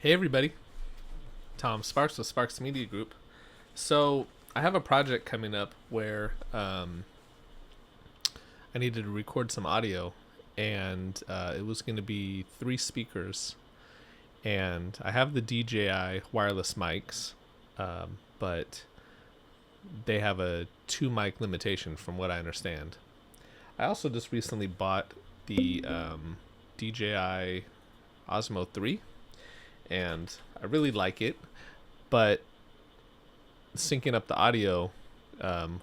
Hey everybody, Tom Sparks with Sparks Media Group. So I have a project coming up where I needed to record some audio, and it was going to be 3 speakers, and I have the DJI wireless mics, but they have a 2 mic limitation from what I understand. I also just recently bought the DJI Osmo 3, and I really like it, but syncing up the audio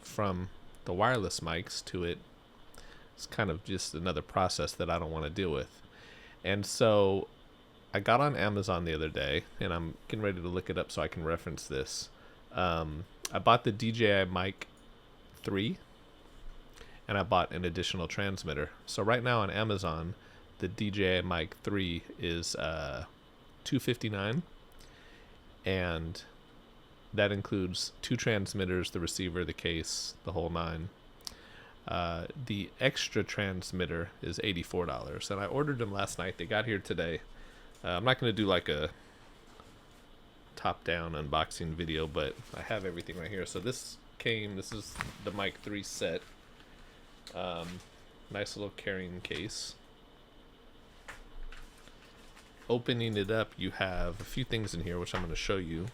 from the wireless mics to it is kind of just another process that I don't want to deal with. And so I got on Amazon the other day, and I'm getting ready to look it up so I can reference this. I bought the DJI Mic 3, and I bought an additional transmitter. So right now on Amazon, the DJI Mic 3 is $259, and that includes 2 transmitters, the receiver, the case, the whole nine. The extra transmitter is $84, and I ordered them last night. They got here today. I'm not going to do like a top-down unboxing video, but I have everything right here. So this is the Mic 3 set. Nice little carrying case. Opening it up, you have a few things in here which I'm going to show you.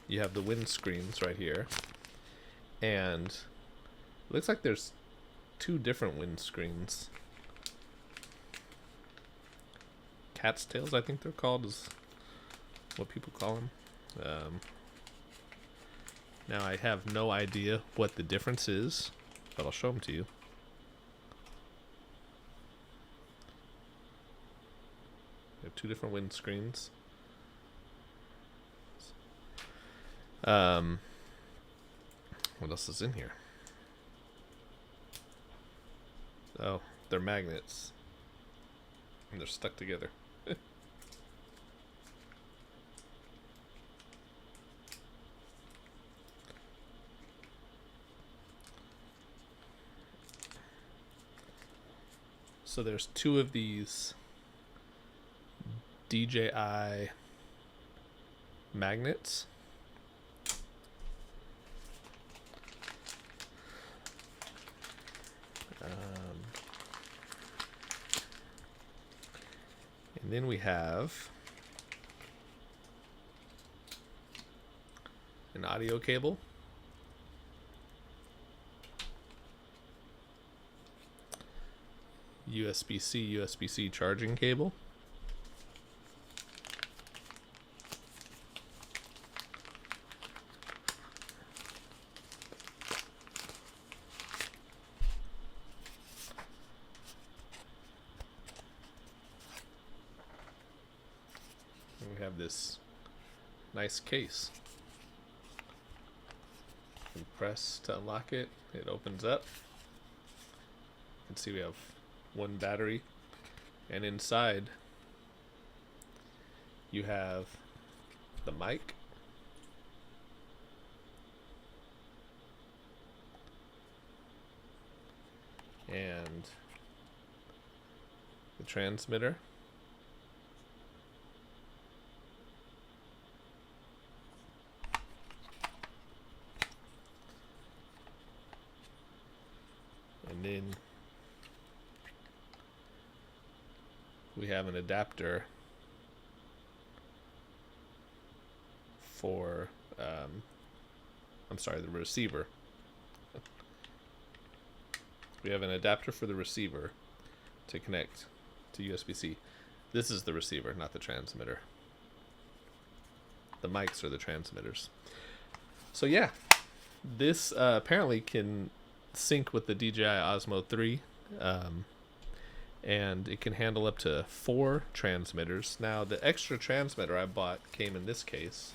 You have the windscreens right here, and it looks like there's 2 different windscreens. Cat's tails, I think they're called, is what people call them. Now I have no idea what the difference is, but I'll show them to you. We have 2 different windscreens. What else is in here? Oh, they're magnets, and they're stuck together. So there's 2 of these DJI magnets. And then we have an audio cable, USB-C charging cable, and we have this nice case. You can press to unlock it, it opens up. You can see we have 1 battery, and inside you have the mic, and the transmitter, and then we have an adapter for the receiver. We have an adapter for the receiver to connect to USB-C. This is the receiver, not the transmitter. The mics are the transmitters. So yeah, this apparently can sync with the DJI Osmo 3, and it can handle up to 4 transmitters. Now the extra transmitter I bought came in this case.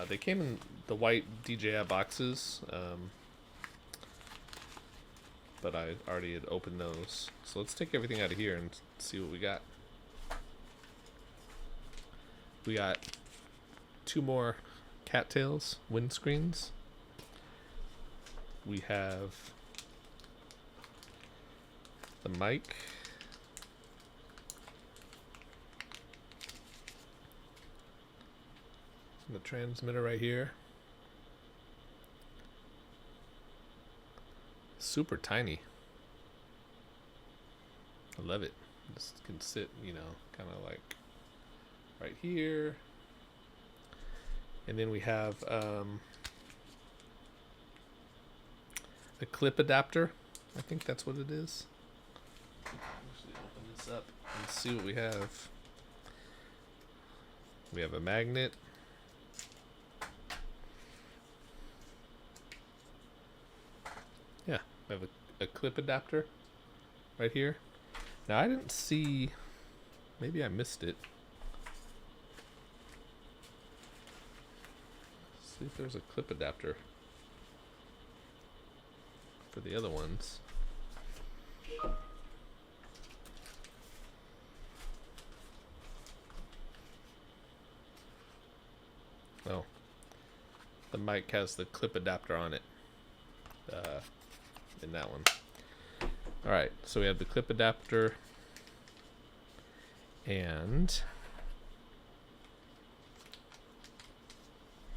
They came in the white DJI boxes, but I already had opened those. So let's take everything out of here and see what we got. We got 2 more cattails windscreens. We have the mic, transmitter right here. Super tiny. I love it. This can sit, you know, kind of like right here. And then we have a clip adapter. I think that's what it is. Actually, open this up and see what we have. We have a magnet. Yeah, we have a clip adapter right here. Now I didn't see, maybe I missed it. Let's see if there's a clip adapter for the other ones. Oh, the mic has the clip adapter on it in that one. All right, so we have the clip adapter, and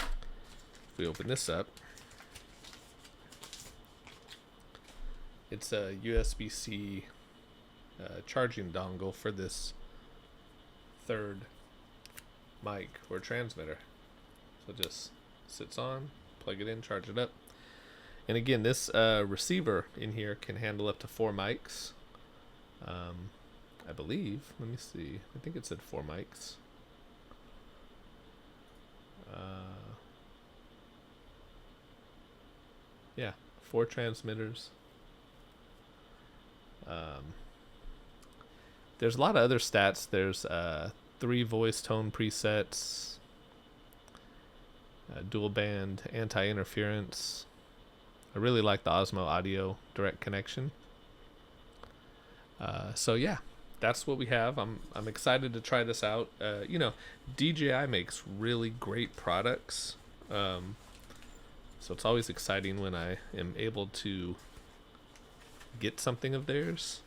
if we open this up, it's a USB-C charging dongle for this third mic or transmitter. So it just sits on, plug it in, charge it up. And again, this receiver in here can handle up to 4 mics. I believe. Let me see. I think it said 4 mics. Yeah, 4 transmitters. There's a lot of other stats. There's 3 voice tone presets, dual band anti-interference. I really like the Osmo Audio Direct Connection. So yeah, that's what we have. I'm excited to try this out. You know, DJI makes really great products. So it's always exciting when I am able to get something of theirs.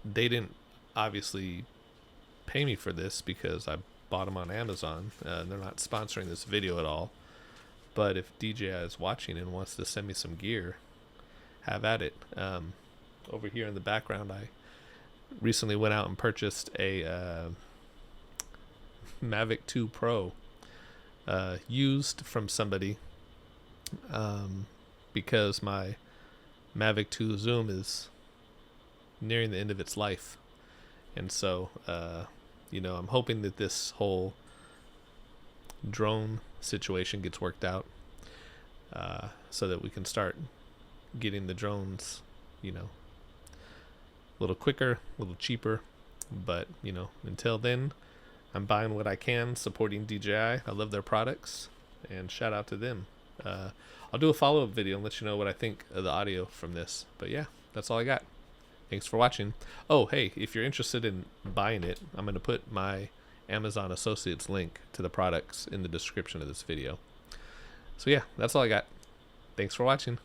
They didn't obviously pay me for this because I bought them on Amazon. They're not sponsoring this video at all. But if DJI is watching and wants to send me some gear, have at it. Over here in the background, I recently went out and purchased a Mavic 2 Pro used from somebody because my Mavic 2 Zoom is nearing the end of its life. And so, you know, I'm hoping that this whole drone situation gets worked out so that we can start getting the drones, you know, a little quicker, a little cheaper. But, you know, until then, I'm buying what I can, supporting DJI. I love their products, and shout out to them. I'll do a follow-up video and let you know what I think of the audio from this. But yeah, that's all I got. Thanks for watching. Oh, hey, if you're interested in buying it, I'm going to put my Amazon Associates link to the products in the description of this video. So yeah, that's all I got. Thanks for watching.